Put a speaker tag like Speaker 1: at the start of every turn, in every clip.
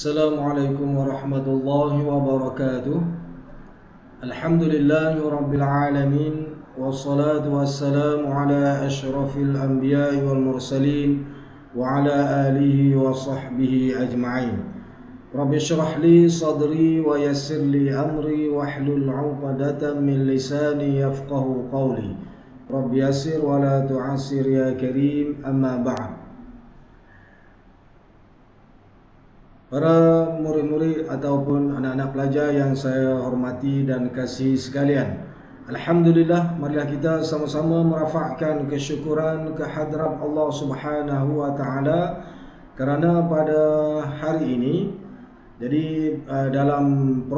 Speaker 1: Assalamualaikum warahmatullahi wabarakatuh. Alhamdulillahi rabbil alamin. Wassalatu wassalamu ala ashrafil anbiya'i wal mursalin wa ala alihi wa sahbihi ajma'in. Rabbi shrah li sadri wa yassir li amri wahlul 'uqdatam min lisani yafqahu qawli. Rabbi yassir wa la tu'assir ya karim, amma ba'd. Para murid-murid ataupun anak-anak pelajar yang saya hormati dan kasih sekalian, alhamdulillah, marilah kita sama-sama merafakkan kesyukuran kehadrat Allah Subhanahu wa taala kerana pada hari ini jadi dalam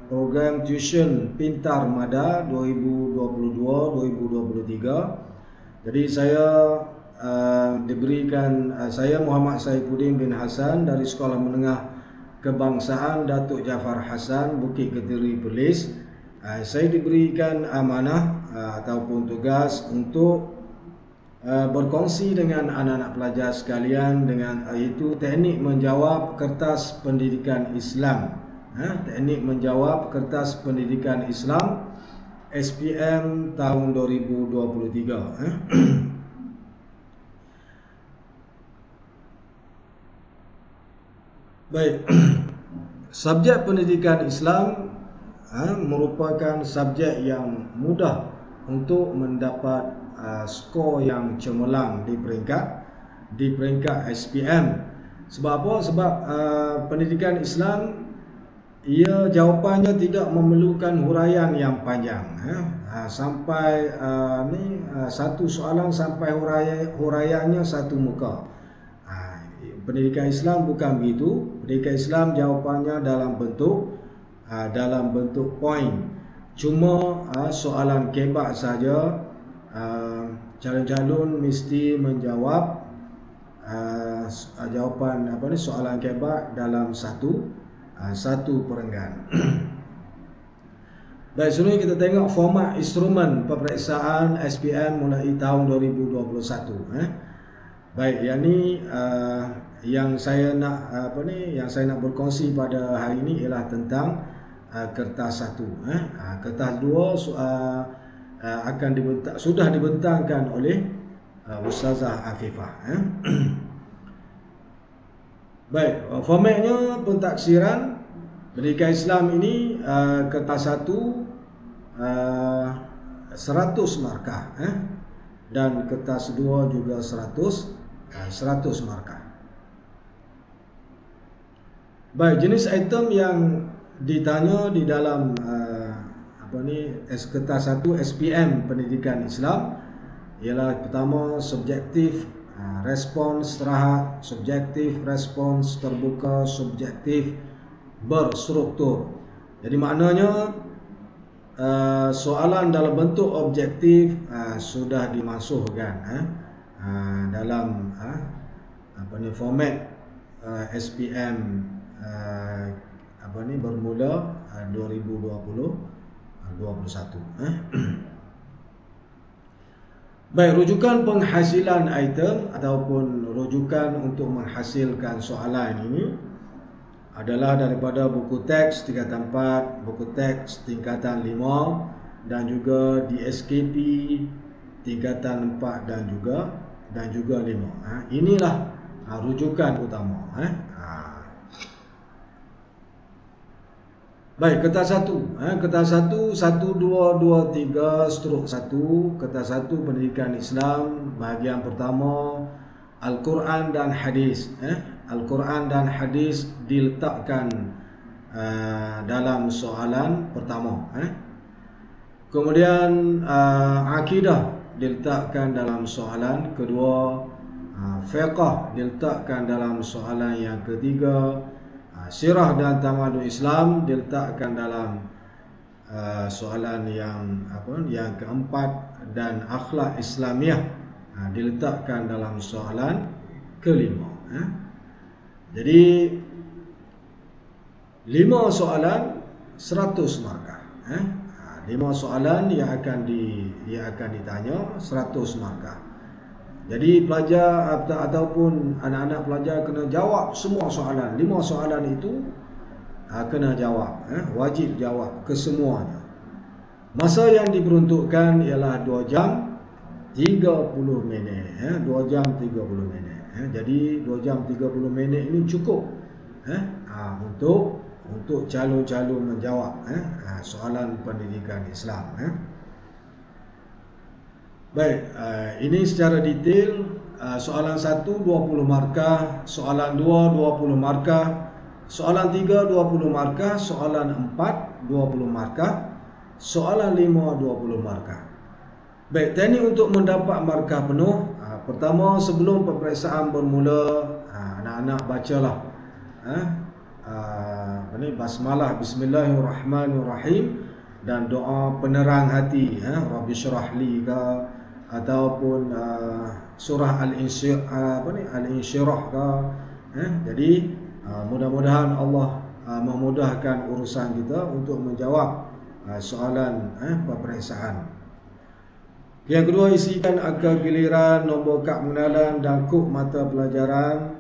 Speaker 1: program tuition pintar Mada 2022-2023, jadi saya saya Muhammad Saifuddin bin Hasan dari Sekolah Menengah Kebangsaan Datuk Jafar Hasan, Bukit Kediri, Perlis. Saya diberikan amanah ataupun tugas untuk berkongsi dengan anak-anak pelajar sekalian dengan iaitu teknik menjawab kertas pendidikan Islam. Teknik menjawab kertas pendidikan Islam SPM tahun 2023. Baik, subjek pendidikan Islam merupakan subjek yang mudah untuk mendapat skor yang cemerlang di peringkat SPM. Sebab apa? Sebab pendidikan Islam, ia jawapannya tidak memerlukan huraian yang panjang. Sampai satu soalan sampai huraiannya satu muka. Pendidikan Islam bukan begitu. Pendidikan Islam jawapannya dalam bentuk poin. Cuma soalan kebak saja. Calon-calon mesti menjawab jawapan soalan kebak dalam satu perenggan. Baik, sebelum kita tengok format instrumen peperiksaan SPM mulai tahun 2021. Baik, yang ni yang saya nak berkongsi pada hari ini ialah tentang kertas 1. Kertas 2 sudah dibentangkan oleh Ustazah Afifah. Baik, formatnya pentaksiran pendidikan Islam ini, kertas 1 100 markah, dan kertas 2 juga 100 markah. Baik, jenis item yang ditanya di dalam kertas 1 SPM pendidikan Islam ialah pertama subjektif respons istirahat, subjektif respons terbuka, subjektif berstruktur. Jadi maknanya soalan dalam bentuk objektif sudah dimasukkan dalam format SPM bermula 2021. Baik, rujukan penghasilan item ataupun rujukan untuk menghasilkan soalan ini adalah daripada buku teks tingkatan 4, buku teks tingkatan 5 dan juga DSKP tingkatan 4 dan juga 5. Inilah rujukan utama. Baik, kertas 1. Kertas 1 1223/1, kertas 1 pendidikan Islam, bahagian pertama Al-Quran dan Hadis. Al-Quran dan Hadis diletakkan dalam soalan pertama. Kemudian akidah diletakkan dalam soalan kedua. Fiqh diletakkan dalam soalan yang ketiga. Sirah dan tamadun Islam diletakkan dalam soalan yang keempat, dan akhlak Islamiah diletakkan dalam soalan kelima. Jadi 5 soalan 100 markah. 5 soalan yang akan ditanya 100 markah. Jadi pelajar ataupun anak-anak pelajar kena jawab semua soalan. 5 soalan itu kena jawab, wajib jawab kesemuanya. Masa yang diperuntukkan ialah 2 jam 30 minit, 2 jam 30 minit. Jadi 2 jam 30 minit ini cukup untuk calon-calon menjawab soalan pendidikan Islam. Baik, ini secara detail. Soalan 1 20 markah, soalan 2 20 markah, soalan 3 20 markah, soalan 4 20 markah, soalan 5 20 markah. Baik, teknik untuk mendapat markah penuh. Pertama, sebelum peperiksaan bermula, anak-anak bacalah basmalah, bismillahirrahmanirrahim, dan doa penerang hati, Rabbi syrah li ke, ataupun surah Al-Insyirah ke. Jadi mudah-mudahan Allah memudahkan urusan kita untuk menjawab soalan peperiksaan. Yang kedua, isikan akta giliran, nombor kad pengenalan dan kod mata pelajaran.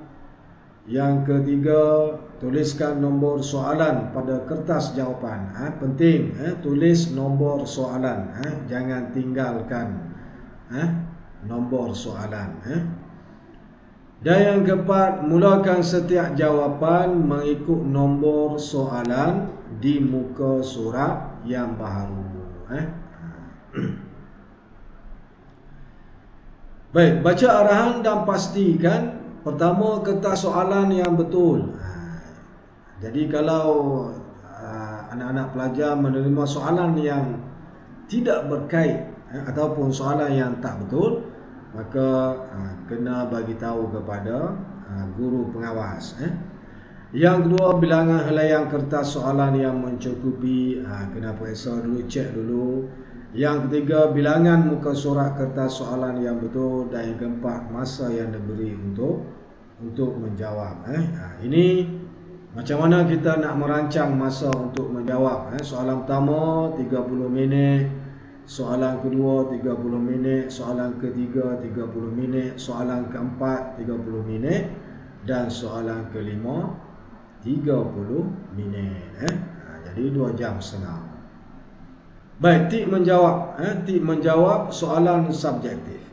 Speaker 1: Yang ketiga, tuliskan nombor soalan pada kertas jawapan. Penting, tulis nombor soalan, jangan tinggalkan nombor soalan. Dan yang keempat, mulakan setiap jawapan mengikut nombor soalan di muka surat yang baharu. Baik, baca arahan dan pastikan pertama kertas soalan yang betul. Jadi kalau anak-anak pelajar menerima soalan yang tidak berkait ataupun soalan yang tak betul, maka kena bagi tahu kepada guru pengawas. Yang kedua, bilangan helaian kertas soalan yang mencukupi, kena periksa dulu, cek dulu. Yang ketiga, bilangan muka surat kertas soalan yang betul. Dan yang keempat, masa yang diberi untuk menjawab. Ini macam mana kita nak merancang masa untuk menjawab. Soalan pertama 30 minit, soalan kedua 30 minit, soalan ketiga 30 minit, soalan keempat 30 minit, dan soalan kelima 30 minit. Jadi 2 jam setengah. Baik, tip menjawab. Tip menjawab soalan subjektif.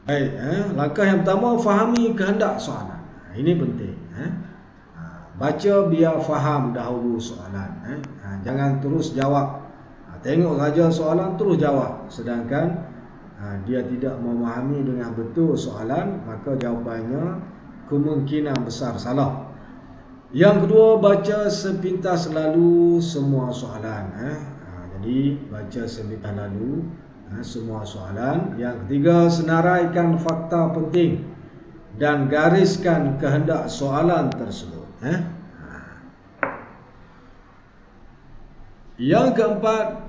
Speaker 1: Baik, langkah yang pertama, fahami kehendak soalan. Ini penting. Baca biar faham dahulu soalan. Jangan terus jawab. Tengok saja soalan terus jawab, sedangkan dia tidak memahami dengan betul soalan, maka jawapannya kemungkinan besar salah. Yang kedua, baca sepintas lalu semua soalan. Jadi baca sepintas lalu semua soalan. Yang ketiga, senaraikan fakta penting dan gariskan kehendak soalan tersebut. Yang keempat,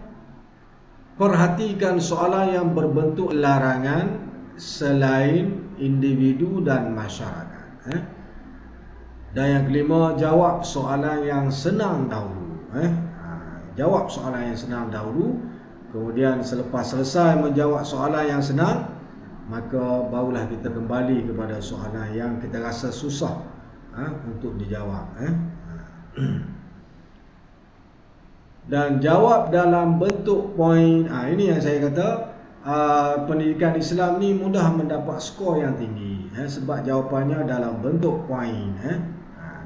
Speaker 1: perhatikan soalan yang berbentuk larangan selain individu dan masyarakat. Dan yang kelima, jawab soalan yang senang dahulu. Jawab soalan yang senang dahulu. Kemudian selepas selesai menjawab soalan yang senang, maka barulah kita kembali kepada soalan yang kita rasa susah untuk dijawab. Dan jawab dalam bentuk poin. Ini yang saya kata, pendidikan Islam ni mudah mendapat skor yang tinggi, sebab jawapannya dalam bentuk poin.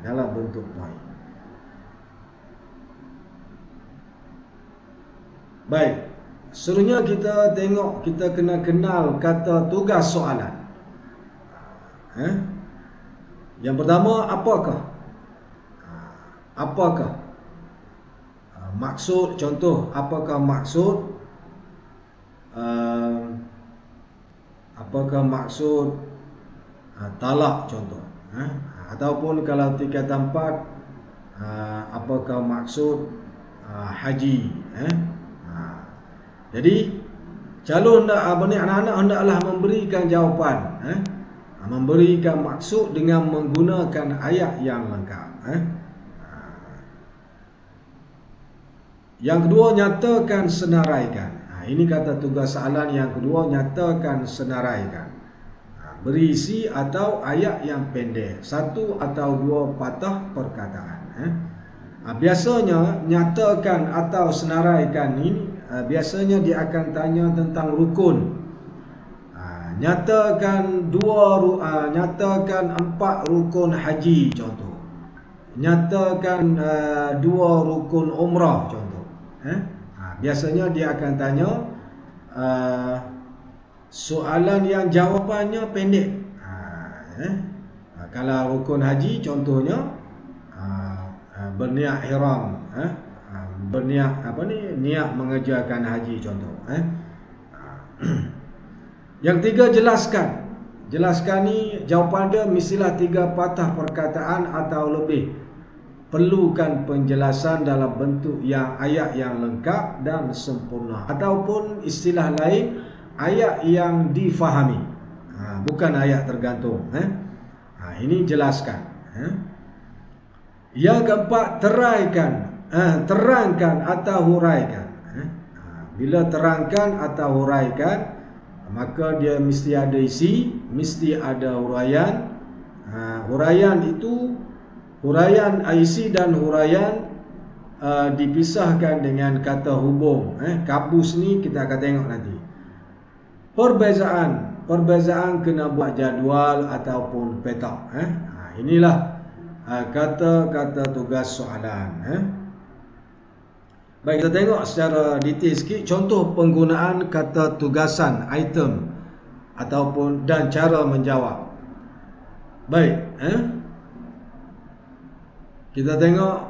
Speaker 1: Dalam bentuk poin. Baik, seterusnya kita tengok, kita kena kenal kata tugas soalan. Yang pertama, apakah? Apakah? Maksud, contoh, apakah maksud? Apakah maksud talak, contoh. Ataupun kalau tingkatan 4, apakah maksud haji. Jadi calon anak-anak hendaklah memberikan jawapan, memberikan maksud dengan menggunakan ayat yang lengkap. Yang kedua, nyatakan, senaraikan. Ini kata tugas soalan yang kedua, nyatakan, senaraikan. Berisi atau ayat yang pendek, satu atau dua patah perkataan. Biasanya nyatakan atau senaraikan ini biasanya dia akan tanya tentang rukun. Nyatakan nyatakan 4 rukun haji contoh. Nyatakan 2 rukun umrah contoh. Biasanya dia akan tanya soalan yang jawapannya pendek. Kalau rukun haji contohnya berniat ihram, berniat niat mengerjakan haji contoh. Yang tiga, jelaskan. Jelaskan ni jawapan dia mestilah 3 patah perkataan atau lebih. Perlukan penjelasan dalam bentuk yang ayat yang lengkap dan sempurna, ataupun istilah lain, ayat yang difahami, bukan ayat tergantung. Ini jelaskan. Yang keempat, terangkan atau huraikan. Bila terangkan atau huraikan, maka dia mesti ada isi, mesti ada huraian. Huraian itu, huraian isi dan huraian dipisahkan dengan kata hubung. Kabus ni kita akan tengok nanti. Perbezaan kena buat jadual ataupun peta. Inilah kata-kata tugas soalan. Baik, kita tengok secara detail sikit contoh penggunaan kata tugasan, item ataupun dan cara menjawab. Baik, kita tengok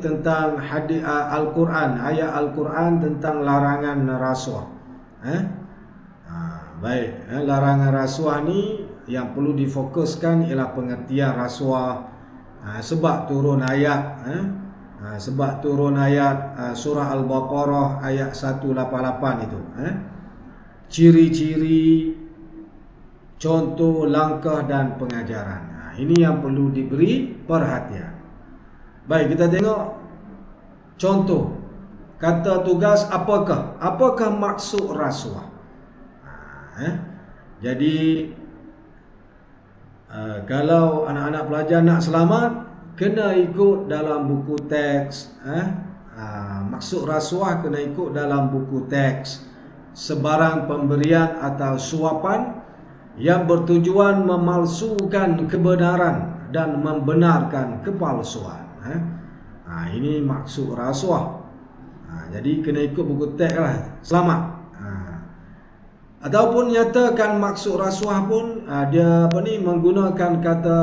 Speaker 1: tentang hadis Al-Quran, ayat Al-Quran tentang larangan rasuah. Baik, larangan rasuah ni yang perlu difokuskan ialah pengertian rasuah. Sebab turun ayat surah Al-Baqarah ayat 188 itu. Ciri-ciri, contoh, langkah dan pengajaran. Ini yang perlu diberi perhatian. Baik, kita tengok contoh kata tugas apakah maksud rasuah. Jadi kalau anak-anak pelajar nak selamat, kena ikut dalam buku teks. Maksud rasuah kena ikut dalam buku teks. Sebarang pemberian atau suapan yang bertujuan memalsukan kebenaran dan membenarkan kepalsuan. Ini maksud rasuah. Jadi kena ikut buku teks lah, selamat. Ataupun nyatakan maksud rasuah pun dia menggunakan kata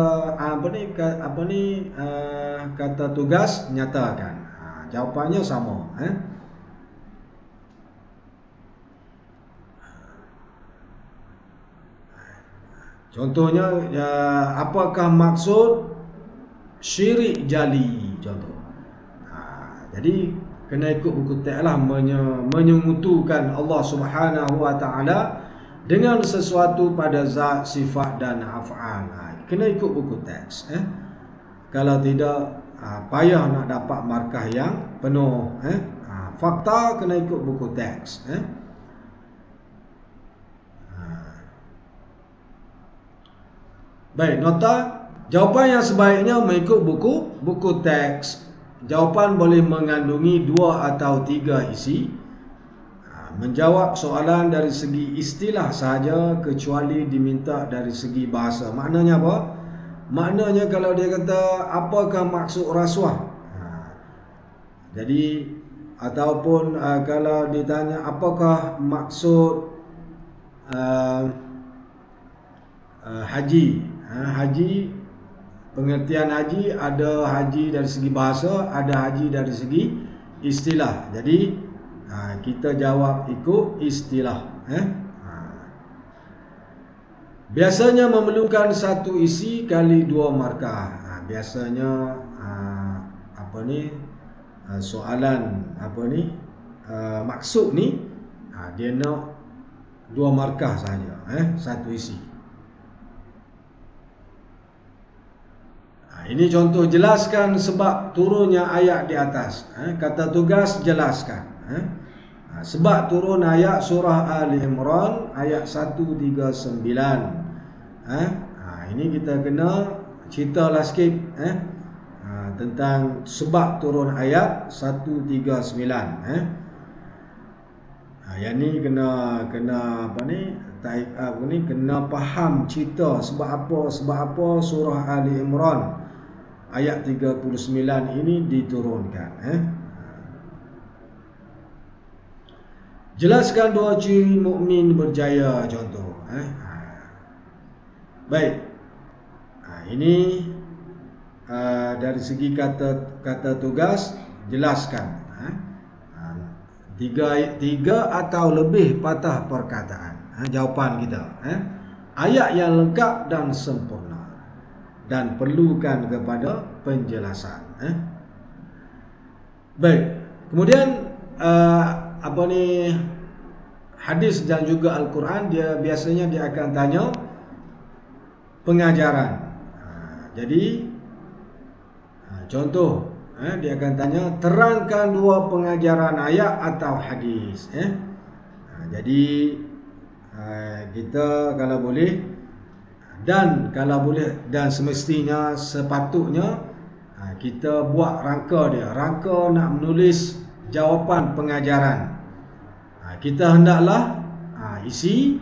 Speaker 1: kata tugas nyatakan. Jawapannya sama. Contohnya, apakah maksud syirik jali contoh. Jadi kena ikut buku teks lah, menyekutukan Allah Subhanahu wa taala dengan sesuatu pada zat, sifat dan af'al. Kena ikut buku teks. Kalau tidak, payah nak dapat markah yang penuh. Fakta kena ikut buku teks. Baik, nota. Jawapan yang sebaiknya mengikut buku teks. Jawapan boleh mengandungi 2 atau 3 isi. Menjawab soalan dari segi istilah sahaja kecuali diminta dari segi bahasa. Maknanya apa? Maknanya kalau dia kata apakah maksud rasuah, jadi ataupun kalau ditanya apakah maksud haji. Haji, pengertian haji, ada haji dari segi bahasa, ada haji dari segi istilah. Jadi kita jawab ikut istilah. Biasanya memerlukan 1 isi kali 2 markah. Biasanya soalan maksud ni dia nak 2 markah saja, 1 isi. Ini contoh jelaskan sebab turunnya ayat di atas. Kata tugas jelaskan. Sebab turun ayat surah Ali Imran ayat 139. Ini kita kena ceritalah sikit tentang sebab turun ayat 139. Yang ni kena kena faham cerita sebab apa surah Ali Imran ayat 39 ini diturunkan. Jelaskan dua ciri mukmin berjaya, contoh. Baik. Ini dari segi kata tugas, jelaskan. Tiga atau lebih patah perkataan. Jawapan kita. Ayat yang lengkap dan sempurna dan perlukan kepada penjelasan. Baik. Kemudian hadis dan juga Al-Quran, biasanya dia akan tanya pengajaran. Jadi contoh, dia akan tanya terangkan dua pengajaran ayat atau hadis. Jadi kita kalau boleh dan semestinya sepatutnya kita buat rangka nak menulis jawapan pengajaran. Kita hendaklah isi,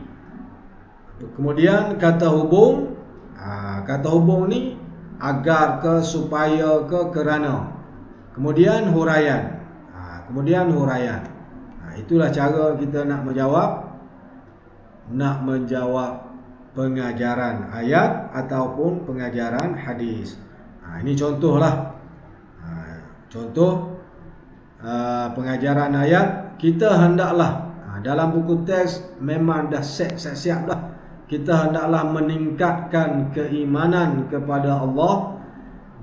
Speaker 1: kemudian kata hubung. Kata hubung ni agar ke, supaya ke, kerana. Kemudian huraian. Itulah cara kita nak menjawab pengajaran ayat ataupun pengajaran hadis. Ini contohlah. Contoh pengajaran ayat, kita hendaklah dalam buku teks memang dah siap dah. Kita hendaklah meningkatkan keimanan kepada Allah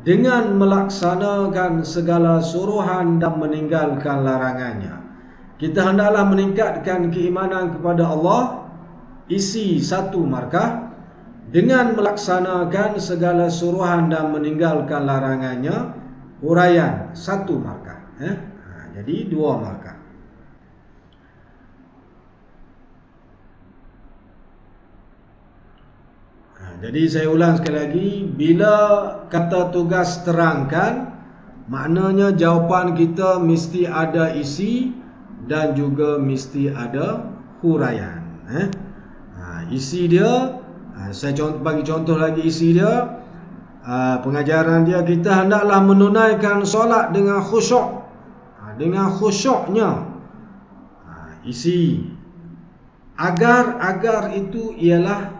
Speaker 1: dengan melaksanakan segala suruhan dan meninggalkan larangannya. Kita hendaklah meningkatkan keimanan kepada Allah, isi 1 markah, dengan melaksanakan segala suruhan dan meninggalkan larangannya, huraian 1 markah. Jadi 2 markah. Jadi saya ulang sekali lagi, bila kata tugas terangkan, maknanya jawapan kita mesti ada isi dan juga mesti ada huraian. Isi dia, saya bagi contoh lagi isi dia. Pengajaran dia, kita hendaklah menunaikan solat dengan khusyuk. Dengan khusyuknya. Isi. Agar itu ialah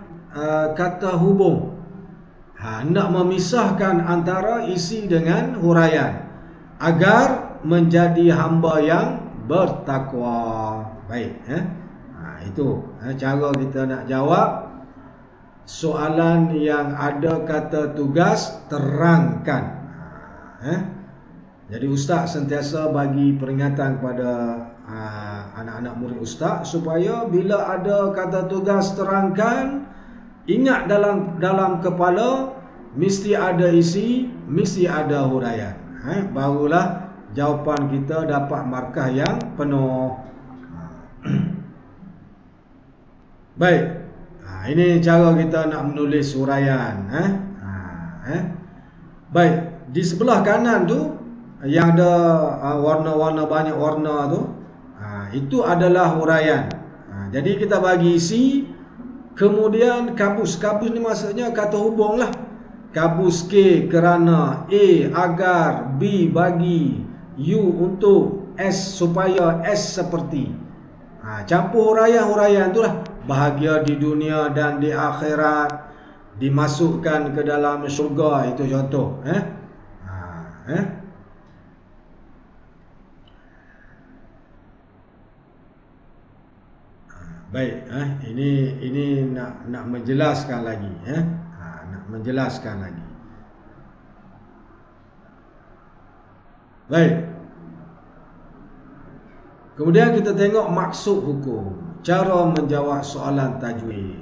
Speaker 1: kata hubung. Hendak memisahkan antara isi dengan huraian agar menjadi hamba yang bertakwa. Baik. Itu cara kita nak jawab soalan yang ada kata tugas terangkan. Jadi ustaz sentiasa bagi peringatan kepada anak-anak murid ustaz supaya bila ada kata tugas terangkan, ingat dalam kepala mesti ada isi, mesti ada huraian. Barulah jawapan kita dapat markah yang penuh. Baik. Ini cara kita nak menulis huraian. Baik. Di sebelah kanan tu yang ada warna-warna, banyak warna tu, itu adalah huraian. Jadi kita bagi isi, kemudian kabus. Kabus ni maksudnya kata hubung lah. Kabus K kerana, A agar, B bagi, U untuk, S supaya, S seperti. Campur huraian tu lah. Bahagia di dunia dan di akhirat, dimasukkan ke dalam syurga, itu contoh. Baik, ini nak menjelaskan lagi, nak menjelaskan lagi. Baik. Kemudian kita tengok maksud hukum, cara menjawab soalan tajwid.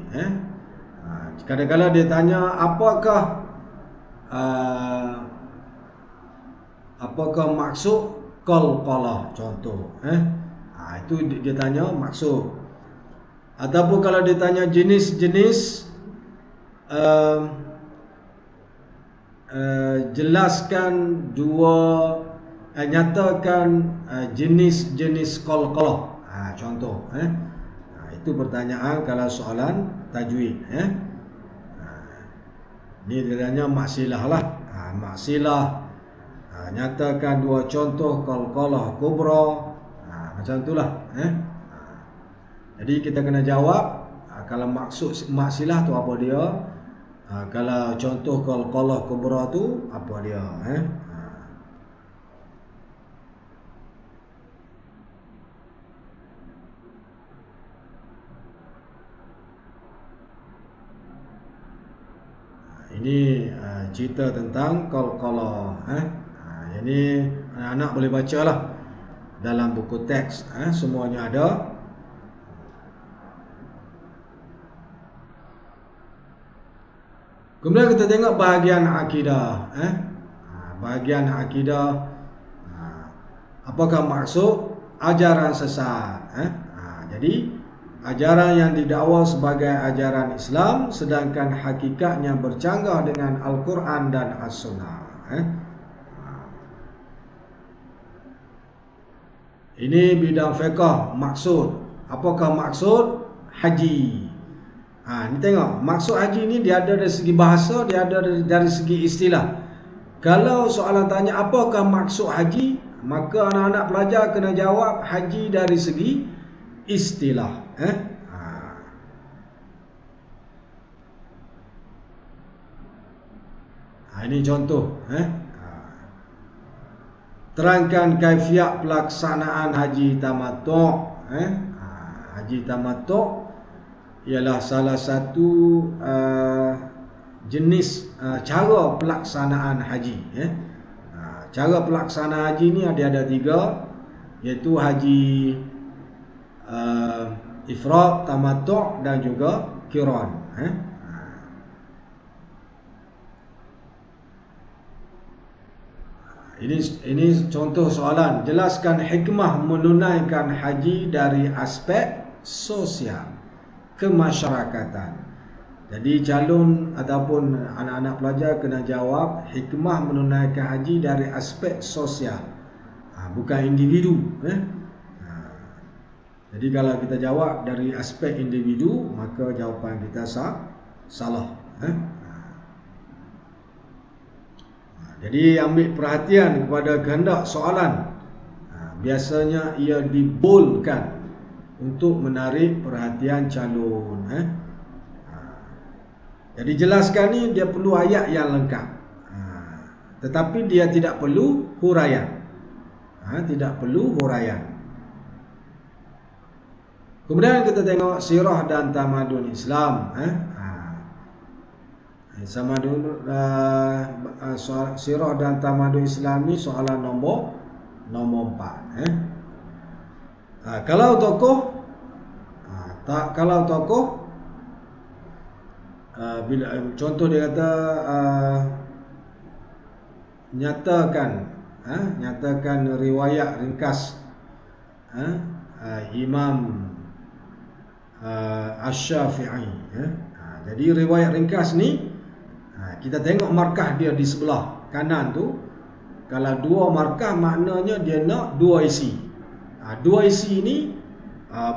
Speaker 1: Kadang-kadang dia tanya apakah maksud qalqalah, contoh. Itu dia tanya maksud. Ataupun kalau dia tanya jenis-jenis, jelaskan nyatakan jenis-jenis qalqalah. Contoh, itu pertanyaan kalau soalan tajwid. Ini dia tanya maksilah lah. Maksilah, nyatakan 2 contoh qalqalah kubra. Macam itulah. Jadi kita kena jawab kalau maksud maksilah tu apa dia, kalau contoh qalqalah kubra tu apa dia. Ini cerita tentang qalqalah. Ini anak-anak boleh baca lah dalam buku teks, semuanya ada. Kemudian kita tengok bahagian akidah. Bahagian akidah, apakah maksud ajaran sesat? Jadi ajaran yang didakwa sebagai ajaran Islam sedangkan hakikatnya bercanggah dengan Al-Quran dan As-Sunnah. Ini bidang fiqh. Maksud, apakah maksud haji? Ni tengok, maksud haji ni dia ada dari segi bahasa, dia ada dari segi istilah. Kalau soalan tanya apakah maksud haji, maka anak-anak pelajar kena jawab haji dari segi istilah. Ini contoh. Terangkan kaifiat pelaksanaan haji tamattu'. Haji tamattu' ialah salah satu jenis cara pelaksanaan haji. Cara pelaksanaan haji ni ada 3, iaitu haji ifrad, tamattu' dan juga qiran. Ini contoh soalan. Jelaskan hikmah menunaikan haji dari aspek sosial kemasyarakatan. Jadi calon ataupun anak-anak pelajar kena jawab hikmah menunaikan haji dari aspek sosial, bukan individu. Jadi kalau kita jawab dari aspek individu, maka jawapan kita salah. Jadi ambil perhatian kepada kehendak soalan. Biasanya ia diboldkan untuk menarik perhatian calon. Jadi jelaskan ni dia perlu ayat yang lengkap, tetapi dia tidak perlu huraian. Tidak perlu huraian. Kemudian kita tengok sirah dan tamadun Islam. Sirah dan tamadun Islam ni soalan nombor 4. Kalau tokoh bila contoh dia kata nyatakan riwayat ringkas Imam Asy-Syafi'i. Jadi riwayat ringkas ni kita tengok markah dia di sebelah kanan tu. Kalau 2 markah maknanya dia nak 2 isi. 2 isi ni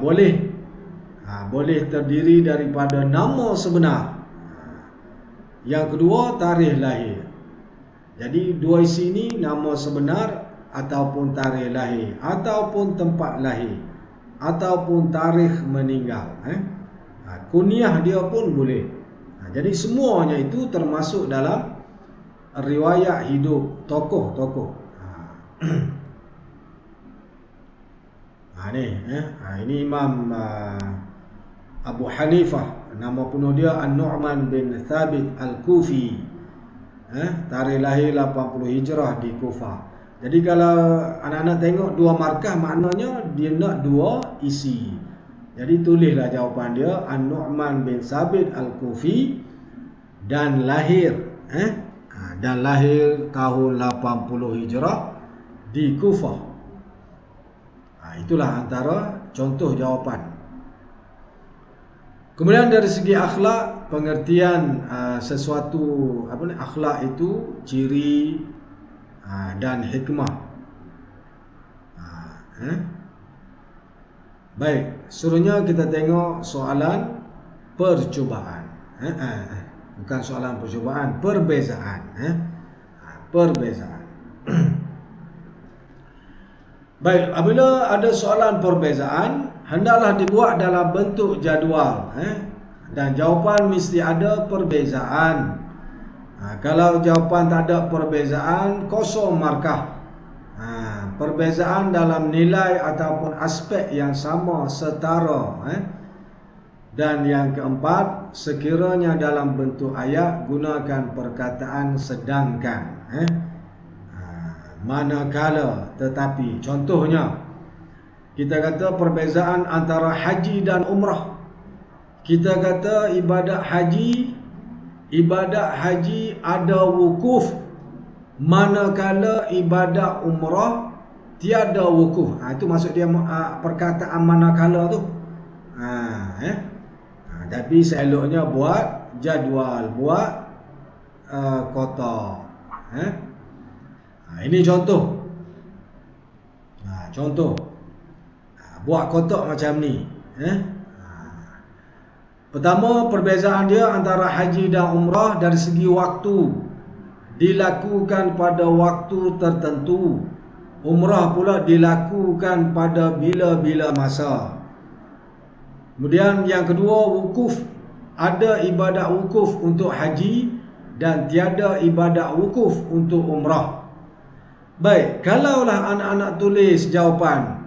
Speaker 1: boleh terdiri daripada nama sebenar. Yang kedua tarikh lahir. Jadi 2 isi ni nama sebenar ataupun tarikh lahir, ataupun tempat lahir, ataupun tarikh meninggal. Kunyah dia pun boleh. Jadi semuanya itu termasuk dalam riwayat hidup tokoh-tokoh. Ini Imam Abu Hanifah, nama penuh dia An-Nu'man bin Thabit Al-Kufi. Tarikh lahir 80 Hijrah di Kufah. Jadi kalau anak-anak tengok 2 markah, maknanya dia nak 2 isi. Jadi tulislah jawapan dia An-Nu'man bin Thabit Al-Kufi dan lahir tahun 80 Hijrah di Kufah. Itulah antara contoh jawapan. Kemudian dari segi akhlak, pengertian sesuatu akhlak itu ciri dan hikmah. Baik, seterusnya kita tengok soalan percubaan. Bukan soalan percubaan, perbezaan. Perbezaan. Baik, apabila ada soalan perbezaan, hendaklah dibuat dalam bentuk jadual. Dan jawapan mesti ada perbezaan. Kalau jawapan tak ada perbezaan, kosong markah. Perbezaan dalam nilai ataupun aspek yang sama, setara. Dan yang keempat, sekiranya dalam bentuk ayat, gunakan perkataan sedangkan. Manakala, tetapi. Contohnya, kita kata perbezaan antara haji dan umrah. Kita kata ibadat haji ada wukuf, manakala ibadat umrah tiada wukuf. Itu maksud dia perkataan manakala tu. Tapi seeloknya buat jadual, buat kotak. Ini contoh. Contoh. Buat kotak macam ni. Pertama, perbezaan dia antara haji dan umrah dari segi waktu. Dilakukan pada waktu tertentu. Umrah pula dilakukan pada bila-bila masa. Kemudian yang kedua, wukuf. Ada ibadat wukuf untuk haji dan tiada ibadat wukuf untuk umrah. Baik, kalaulah anak-anak tulis jawapan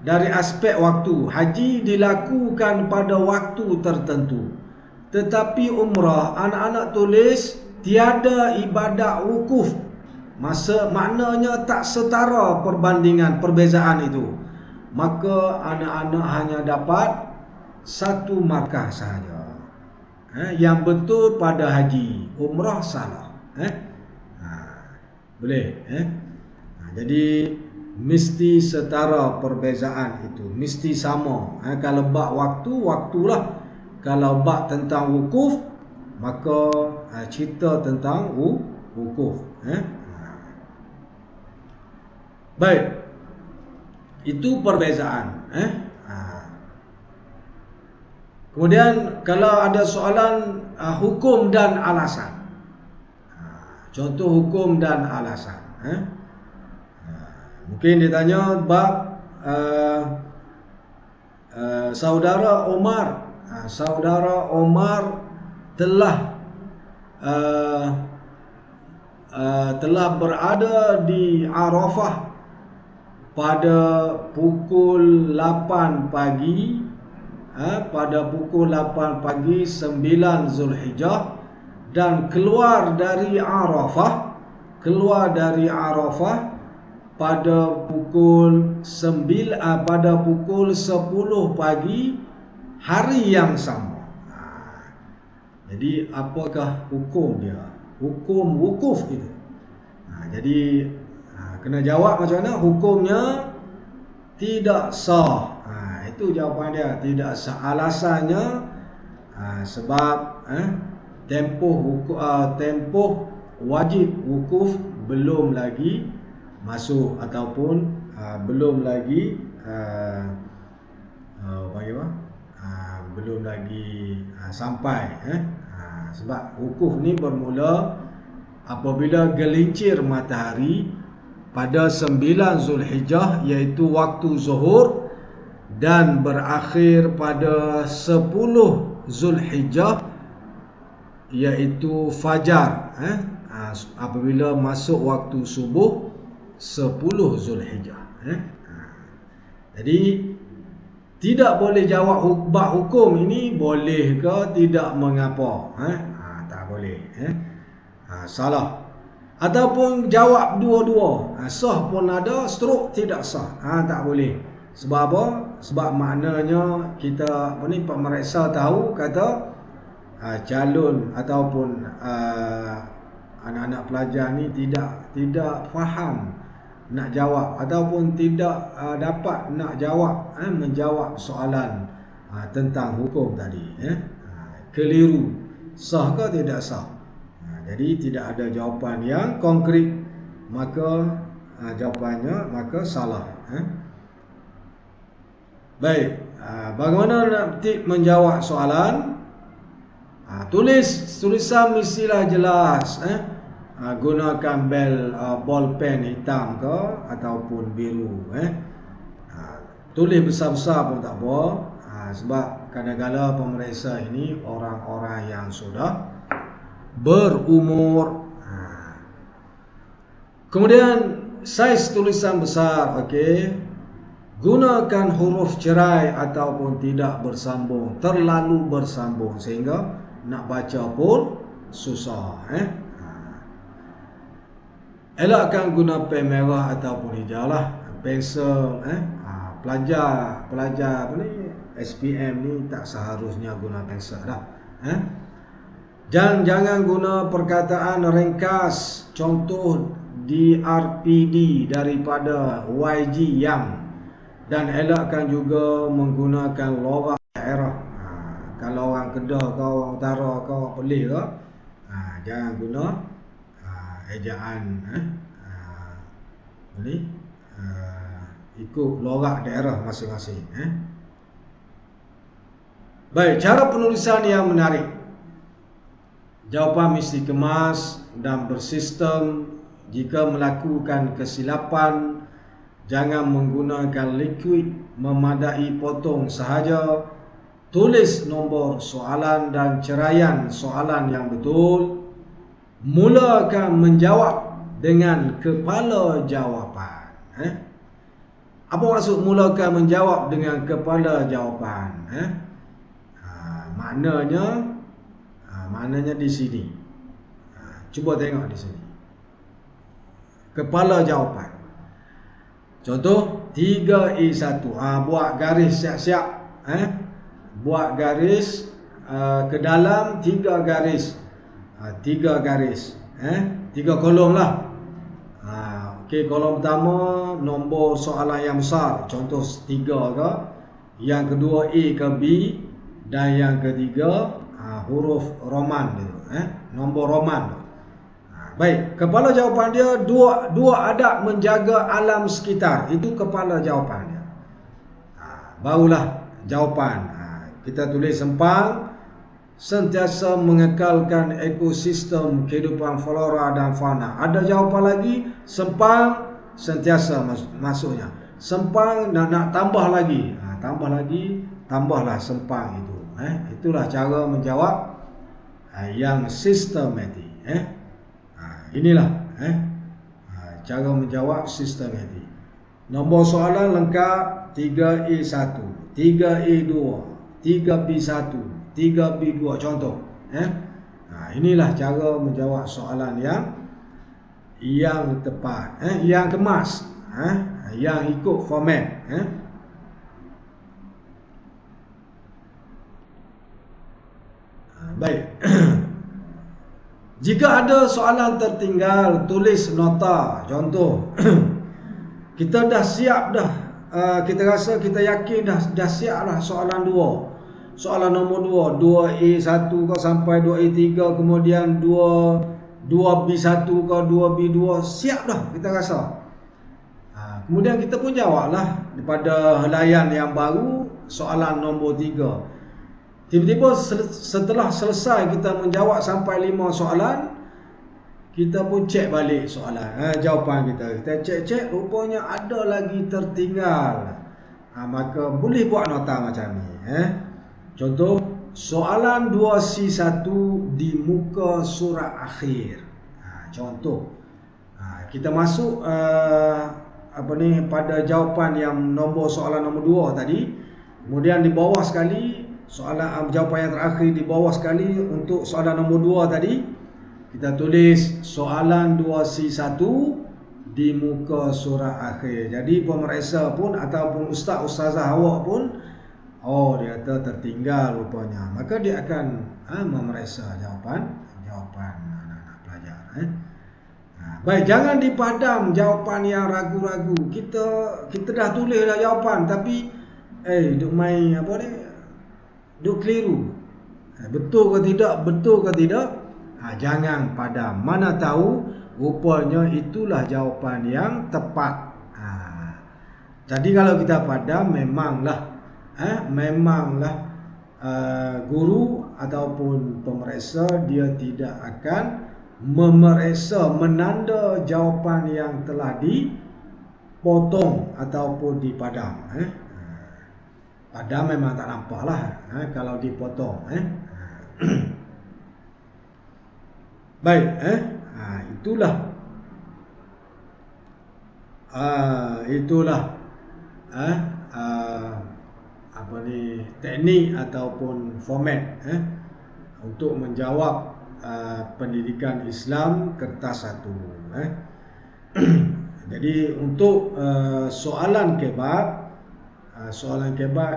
Speaker 1: dari aspek waktu, haji dilakukan pada waktu tertentu, tetapi umrah anak-anak tulis tiada ibadat wukuf. Maknanya tak setara perbandingan, perbezaan itu. Maka anak-anak hanya dapat satu markah sahaja. Yang betul pada haji, umrah salah. Boleh. Jadi mesti setara perbezaan itu, mesti sama. Kalau bab waktu, waktulah. Kalau bab tentang wukuf, maka cerita tentang wukuf. Baik, itu perbezaan. Kemudian kalau ada soalan hukum dan alasan. Contoh hukum dan alasan. Mungkin ditanya bab saudara Omar. Saudara Omar telah berada di Arafah pada pukul 8 pagi. Pada pukul 8 pagi 9 Zulhijjah, dan keluar dari Arafah pada pukul 10 pagi hari yang sama. Jadi apakah hukum dia? Hukum wukuf itu. Jadi kena jawab macam mana? Hukumnya tidak sah. Itu jawapan dia, tidak sah. Alasannya sebab tempoh wajib wukuf belum lagi masuk ataupun belum lagi belum lagi sampai. Sebab wukuf ni bermula apabila gelincir matahari pada 9 Zulhijjah, iaitu waktu zuhur, dan berakhir pada 10 Zulhijjah, iaitu fajar. Apabila masuk waktu subuh 10 Zulhijjah. Jadi tidak boleh jawab bab hukum ini boleh ke tidak, mengapa. Tak boleh. Salah. Ataupun jawab dua-dua, sah pun ada, stroke tidak sah. Tak boleh. Sebab apa? Sebab maknanya kita pemeriksa tahu, kata calon ataupun anak-anak pelajar ni tidak faham nak jawab ataupun tidak dapat nak jawab, menjawab soalan tentang hukum tadi, keliru, sah ke tidak sah. Jadi tidak ada jawapan yang konkret, maka jawapannya maka salah. Baik, bagaimana nak menjawab soalan? Tulisan mestilah jelas. Gunakan bolpen hitam ke ataupun biru. Tulis besar-besar pun tak apa. Sebab kadang-kadang pemeriksa ini orang-orang yang sudah berumur. Kemudian saiz tulisan besar, okey. Gunakan huruf cerai ataupun tidak bersambung, terlalu bersambung sehingga nak baca pun susah. Elakkan guna pen merah ataupun hijau lah. Pensel, pelajar apa ni, SPM ni tak seharusnya guna pensel dah. Jangan guna perkataan ringkas, contoh DRPD daripada YG yang, dan elakkan juga menggunakan logat daerah. Kalau orang Kedah ke orang Utara ke orang Perlis ke, jangan guna ejaan ikut logat daerah masing-masing. Baik, cara penulisan yang menarik. Jawapan mesti kemas dan bersistem. Jika melakukan kesilapan, jangan menggunakan liquid, memadai potong sahaja. Tulis nombor soalan dan ceraian soalan yang betul. Mulakan menjawab dengan kepala jawapan. Apa maksud mulakan menjawab dengan kepala jawapan? Maknanya di sini. Cuba tengok di sini. Kepala jawapan. Contoh 3E1. Buat garis siap-siap. Buat garis ke dalam 3 garis. 3 garis. 3 kolom lah. Okey, kolom pertama nombor soalan yang besar. Contoh 3 ke. Yang kedua A ke B. Dan yang ketiga huruf Roman tu. Nombor Roman. Baik, kepala jawapan dia dua adab menjaga alam sekitar. Itu kepala jawapan dia. Barulah jawapan. Kita tulis sempang, sentiasa mengekalkan ekosistem kehidupan flora dan fauna. Ada jawapan lagi, sempang sentiasa maksudnya. Sempang nak tambah lagi. Tambahlah sempang itu. Itulah cara menjawab yang sistematik. Inilah cara menjawab sistematik. Nombor soalan lengkap 3E1, 3E2, 3B1, 3B2 contoh. Inilah cara menjawab soalan yang tepat, yang kemas, yang ikut format. Baik. Jika ada soalan tertinggal, tulis nota. Contoh, kita dah siap dah. Kita rasa, kita yakin dah siap lah soalan 2. Soalan nombor 2, 2A1 ke sampai 2A3, kemudian 2B1 ke 2B2, siap dah kita rasa. Kemudian kita pun jawab lah pada helaian yang baru, soalan nombor 3. Tiba-tiba setelah selesai kita menjawab sampai 5 soalan, kita pun cek balik soalan, jawapan kita. Kita cek-cek, rupanya ada lagi tertinggal. Maka boleh buat nota macam ni. Contoh, soalan 2C1 di muka surat akhir. Contoh, kita masuk pada jawapan yang soalan nombor 2 tadi. Kemudian di bawah sekali, soalan jawapan yang terakhir di bawah sekali untuk soalan nombor 2 tadi, kita tulis soalan 2C1 di muka surat akhir. Jadi pemeriksa pun ataupun ustazah awak pun, dia kata tertinggal rupanya, maka dia akan memeriksa jawapan anak-anak pelajar. Baik, jangan dipadam jawapan yang ragu-ragu. Kita dah tulis dah jawapan tapi duk main apa ni? Duk keliru. Betul ke tidak? Betul ke tidak? Jangan padam. Mana tahu rupanya itulah jawapan yang tepat. Jadi kalau kita padam memanglah guru ataupun pemeriksa dia tidak akan memeriksa, menanda jawapan yang telah dipotong ataupun dipadam. Padam memang tak nampak lah kalau dipotong. Baik, itulah teknik ataupun format untuk menjawab pendidikan Islam kertas 1. Jadi untuk soalan kebat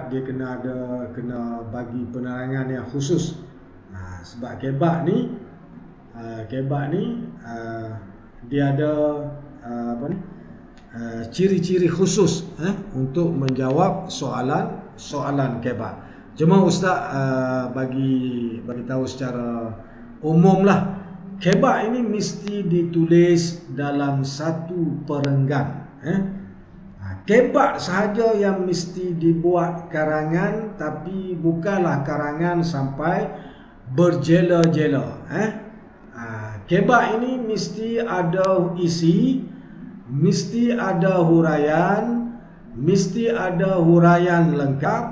Speaker 1: dia kena bagi penerangan yang khusus. Sebab kebat ni dia ada ciri-ciri khusus untuk menjawab soalan kebat. Cuma Ustaz bagi tahu secara umum lah, kebat ini mesti ditulis dalam satu perenggan. Kebat sahaja yang mesti dibuat karangan, tapi bukanlah karangan sampai berjela-jela. Kebat ini mesti ada isi, mesti ada huraian, mesti ada huraian lengkap,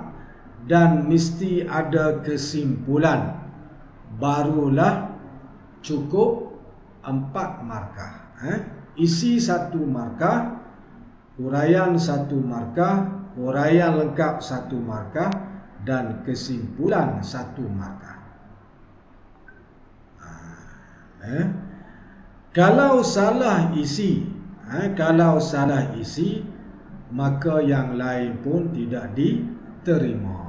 Speaker 1: dan mesti ada kesimpulan. Barulah cukup 4 markah. Isi 1 markah, huraian 1 markah, huraian lengkap 1 markah, dan kesimpulan 1 markah. Kalau salah isi, maka yang lain pun tidak diterima.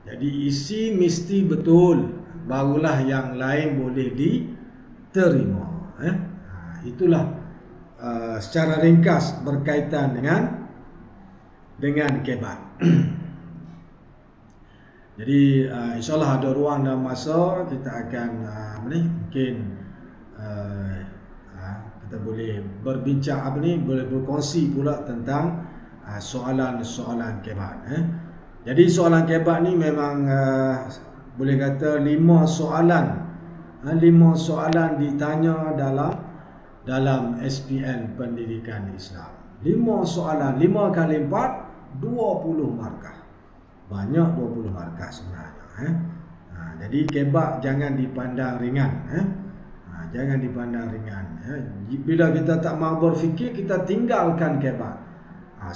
Speaker 1: Jadi isi mesti betul, barulah yang lain boleh diterima. Itulah secara ringkas berkaitan dengan kebat. Jadi insyaAllah ada ruang dan masa kita akan mungkin kita boleh berbincang boleh berkongsi pula tentang soalan-soalan kebat. Jadi soalan kebat ni memang boleh kata 5 soalan. 5 soalan ditanya dalam SPM Pendidikan Islam. 5 soalan, 5 kali 4 20 markah. Banyak 20 markah sebenarnya. Jadi kebat jangan dipandang ringan. Jangan dipandang ringan. Bila kita tak mahu berfikir, kita tinggalkan kebat.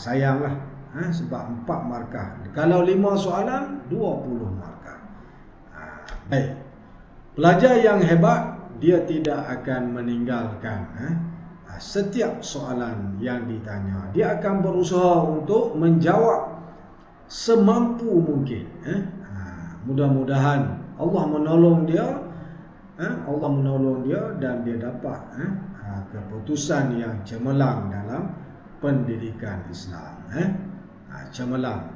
Speaker 1: Sayanglah. Sebab 4 markah. Kalau 5 soalan 20 markah. Baik. Pelajar yang hebat, dia tidak akan meninggalkan setiap soalan yang ditanya. Dia akan berusaha untuk menjawab semampu mungkin. Mudah-mudahan Allah menolong dia. Dan dia dapat keputusan yang cemerlang dalam pendidikan Islam. Cemerlang.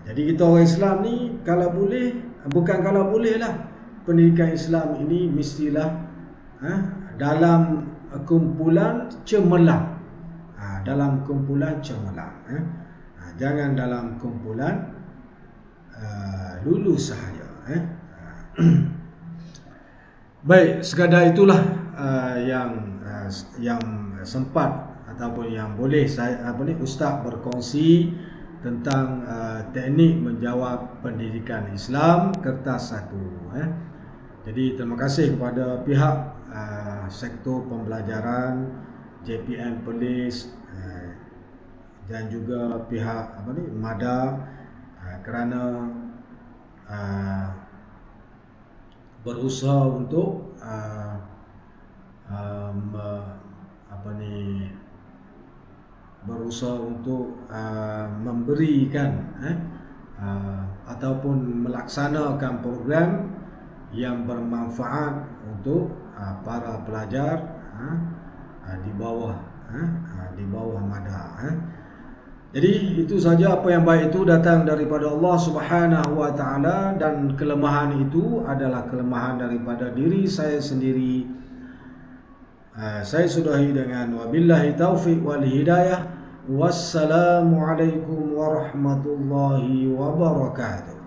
Speaker 1: Jadi kita orang Islam ni kalau boleh, bukan kalau boleh lah, pendidikan Islam ini mestilah dalam kumpulan cemerlang. Dalam kumpulan cemerlang. Jangan dalam kumpulan lulus sahaja. Baik, sekadar itulah yang sempat ataupun yang boleh saya Ustaz berkongsi tentang teknik menjawab pendidikan Islam kertas 1. Jadi terima kasih kepada pihak sektor pembelajaran JPM Perlis dan juga pihak MADA kerana berusaha untuk memberikan ataupun melaksanakan program yang bermanfaat untuk para pelajar di bawah madah. Jadi itu saja, apa yang baik itu datang daripada Allah Subhanahu wa taala, dan kelemahan itu adalah kelemahan daripada diri saya sendiri. Saya sudahi dengan wabillahi taufiq wal hidayah. Wassalamualaikum warahmatullahi wabarakatuh.